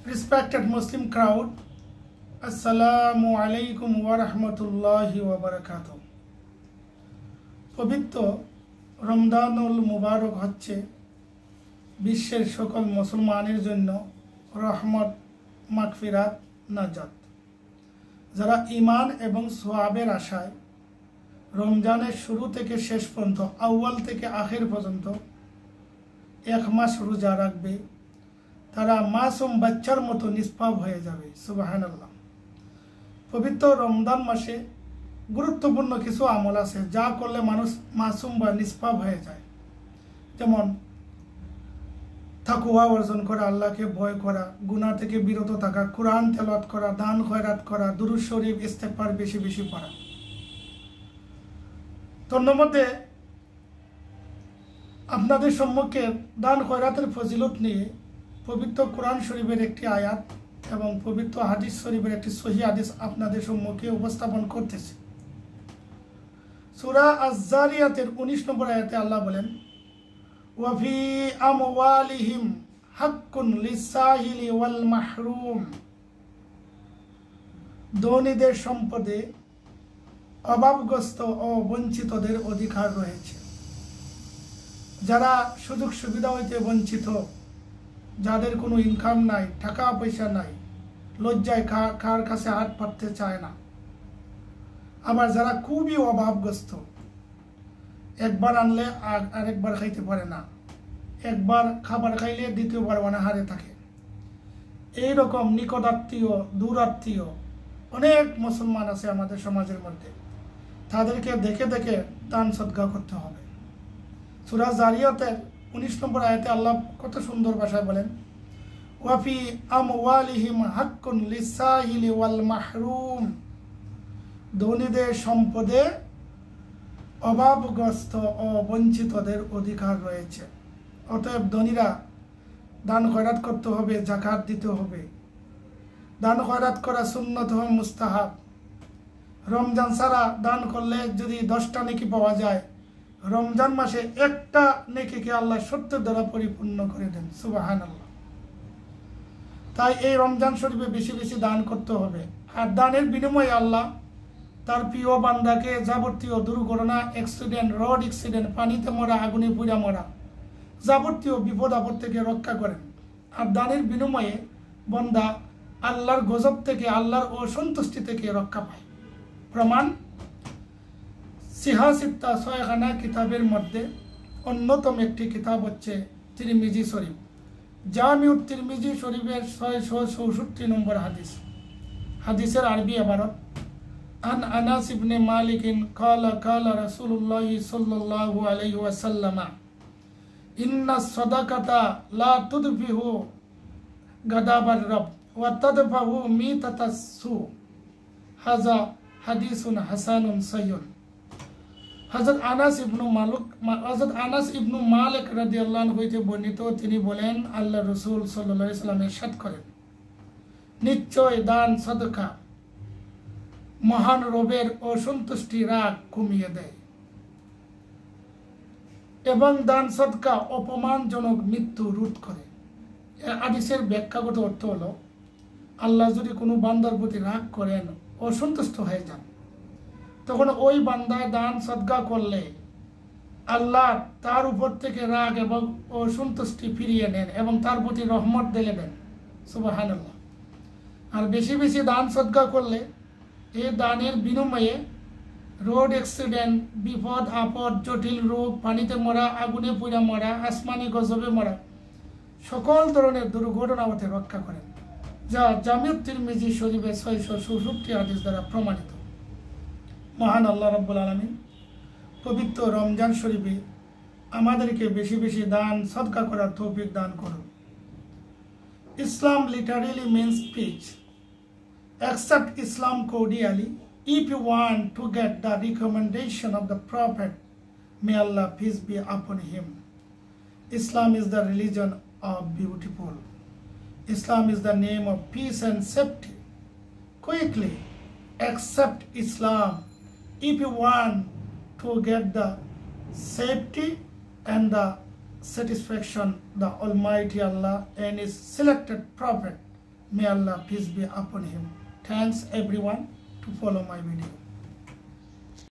Respected Muslim crowd, Assalamu alaikum wa rahmatullahi wa barakatuh. পবিত্র রমজানুল মুবারক হচ্ছে বিশ্বের সকল মুসলমানের জন্য রহমত, মাগফিরাত, নাজাত। যারা ঈমান এবং সওয়াবের আশায় রমজানের শুরু থেকে শেষ পর্যন্ত আউয়াল থেকে আখির পর্যন্ত এক মাস রোজা রাখবে, তারা মাসুম বাচ্চার মতো নিষ্পাপ হয়ে যাবে। সুবহানাল্লাহ। পবিত্র রমজান মাসে গুরুত্বপূর্ণ কিছু আমল আছে যা করলে মানুষ মাসুম বা নিষ্পাপ হয়ে যায়, যেমন তাকওয়া অর্জন করা, আল্লাহকে ভয় করা, গুনাহ থেকে বিরত থাকা, কোরআন তেলাওয়াত করা, দান খয়রাত করা, দুরূদ শরীফ, ইস্তেগফার বেশি বেশি পড়া। তোর মধ্যে আপনাদের সম্মুখে দান খয়রাতের ফজিলত নিয়ে পবিত্র কোরআন শরীফের একটি আয়াত এবং পবিত্র হাদিস শরীফের একটি সহিহ হাদিস আপনাদের সম্মুখে উপস্থাপন করতেছে। সূরা আয-যারিয়াতের 19 নম্বর আয়াতে আল্লাহ বলেন, ওয়া ফি আমওয়ালিহিম হাক্কুন লিস-সাইলি ওয়াল মাহরুম। ধনীদের সম্পদে অভাবগ্রস্ত ও বঞ্চিতদের অধিকার রয়েছে। যারা সুযোগ সুবিধা হইতে বঞ্চিত, যাদের কোনো ইনকাম নাই, টাকা পয়সা নাই, লজ্জায় কার কাছে হাত পাততে চায় না, আবার যারা খুবই অভাবগ্রস্ত, একবার আনলে আরেকবার খাইতে পারে না, একবার খাবার খাইলে দ্বিতীয়বার অনাহারে থাকে, এইরকম নিকটাত্মীয়, দূরাত্মীয় অনেক মুসলমান আছে আমাদের সমাজের মধ্যে। তাদেরকে দেখে দেখে দান সদকা করতে হবে। সূরা যারিয়াতের 19 নম্বর আয়াতে আল্লাহ কত সুন্দর ভাষায় বলেন, ওয়া ফি আমওয়ালিহিম হাক্কুন লিস-সাইলি ওয়াল মাহরুম। ধনীদের সম্পদে অভাবগ্রস্ত ও বঞ্চিতদের অধিকার রয়েছে। অতএব ধনীরা দান খয়রাত করতে হবে, যাকাত দিতে হবে। দান খয়রাত করা সুন্নত ও মুস্তাহাব। রমজান ছাড়া দান করলে যদি 10টা নেকি পাওয়া যায়, রমজান মাসে একটা নেকিকে আল্লাহ 70 দ্বারা পরিপূর্ণ করে দেন। সুবহানাল্লাহ। তাই এই রমজান শরীফে বেশি বেশি দান করতে হবে। আর দানের বিনিময়ে আল্লাহ তার প্রিয় বান্দাকে যাবতীয় দুর্ঘটনা, অ্যাক্সিডেন্ট, রোড অ্যাক্সিডেন্ট, পানিতে মরা, আগুনে পুড়ে মরা, যাবতীয় বিপদ আপদ থেকে রক্ষা করেন। আর দানের বিনিময়ে বান্দা আল্লাহর গজব থেকে, আল্লাহর অসন্তুষ্টি থেকে রক্ষা পায়। প্রমাণ সিহাসিত্তা 6খানা কিতাবের মধ্যে অন্যতম একটি কিতাব হচ্ছে তিরমিজি শরীফ। জামিউত তিরমিজি শরীফের 664 নম্বর হাদিস। হাদিসের আরবি ইবারত, আন আনাস ইবনে মালিক ক্বালা ক্বালা রাসূলুল্লাহ সাল্লাল্লাহু আলাইহি ওয়াসাল্লাম, ইন্নাস সাদাকাতা লা তুদফিহু গাদাবার রব ওয়া তাদফাহু মিতাতাস সু। হাযা হাদিসুন হাসানুন সহিহ। হযরত আনাস ইবনু মালিক রাদিয়াল্লাহু আনহু হইতে বর্ণিত, তিনি বলেন, আল্লাহ রাসূল সাল্লাল্লাহু আলাইহি ওয়াসাল্লাম ইরশাদ করেন, নিশ্চয় দান সদকা মহান রবের অসন্তুষ্টি, রাগ কমিয়ে দেয়, এবং দান সদকা অপমানজনক মৃত্যু রোধ করে। হাদিসের ব্যাখ্যাগত অর্থ হলো, আল্লাহ যদি কোনো বান্দার প্রতি রাগ করেন, অসন্তুষ্ট হয়ে যান, তখন ওই বান্দা দান সদকা করলে আল্লাহ তার উপর থেকে রাগ এবং অসন্তুষ্টি ফিরিয়ে নেন এবং তার প্রতি রহমত ঢেলে দেন। সুবহানাল্লাহ। আর বেশি বেশি দান সদকা করলে এই দানের বিনিময়ে রোড অ্যাক্সিডেন্ট, বিপদ আপদ, জটিল রোগ, পানিতে মরা, আগুনে পুড়ে মরা, আসমানি গজবে মরা, সকল ধরনের দুর্ঘটনা হতে রক্ষা করেন, যা জামিউত তিরমিজি শরীফের 664 হাদিস দ্বারা প্রমাণিত। মহান আল্লাহ রাব্বুল আলামিন পবিত্র রমজান শরীফে আমাদেরকে বেশি বেশি দান সদকা করার তৌফিক দান করুন। Islam literally means peace. Accept Islam cordially if you want to get the recommendation of the Prophet. May Allah peace be upon him. Islam is the religion of beautiful. Islam is the name of peace and safety. Quickly accept Islam if you want to get the safety and the satisfaction the Almighty Allah and His selected Prophet May Allah peace be upon him. Thanks everyone to follow my video.